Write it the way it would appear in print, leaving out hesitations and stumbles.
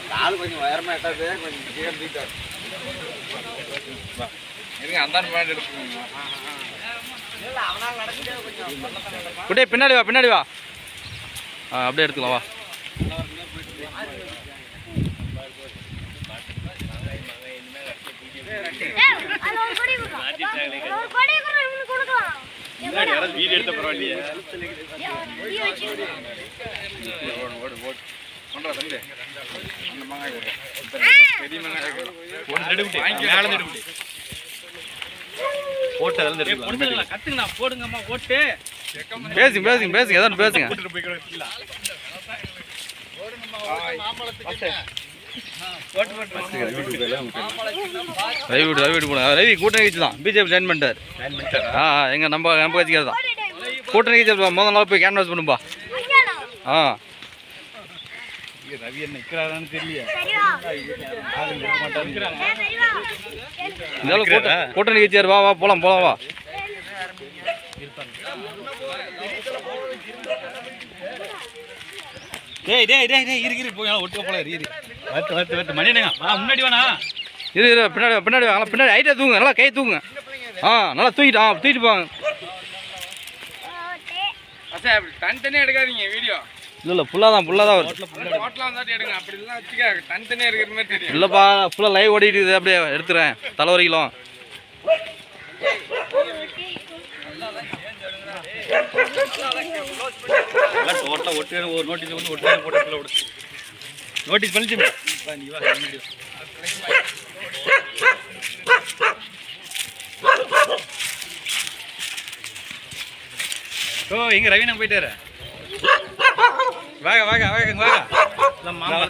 கால் கொஞ்சம் உயரமா எட்டாது கொஞ்சம் கீழே தூக்கிட்டாரு இருங்க அந்த மாதிரி எடுத்துக்கோங்க குட்டே பின்னாடி வா அப்படியே எடுத்துக்கலாம் வா வீடியோ எடுத்த பரவாயில்லையே பேசுங்க ஏதாவது பேசுங்க ரவி கூட்டணி கட்சி தான் பிஜேபி ஜாயின் பண்ணிட்டார் எங்க நம்ம கட்சிக்கார தான் கூட்டணி கட்சி முதல் நாள் போய் கேன்வாஸ் பண்ணுப்பா ரவி என்ன நிற்கிறாரான்னு தெரியல கூட்டணி கட்சியார் வா போலாம் வா இரு போய் ஒட்டு போல இரு மணினங்க முன்னாடி வேணா இரு பின்னாடி வாங்க பின்னாடி ஐட்டா தூங்க நல்லா கை தூங்க நல்லா தூக்கிட்டு போங்க தனித்தனியாக எடுக்காதீங்க வீடியோ இல்லை ஃபுல்லாக தான் வரும் ஹோட்டலாக இருந்தாட்டி எடுங்க அப்படி இல்லைன்னா வச்சுக்க தனித்தனியாக இருக்கிற மாதிரி தெரியும் இல்லைப்பா ஃபுல்லாக லைவ் ஓடிட்டு அப்படியே எடுத்துறேன் தலைவரிக்கலாம் டோட்டலாக ஒட்டு ஒரு நோட்டீஸ் வந்து ஒட்டு போட்டு விடு நோட்டீஸ் பண்ணிச்சு நீ வா எங்க ரவீனா போயிட்டாரு வாங்க மாமா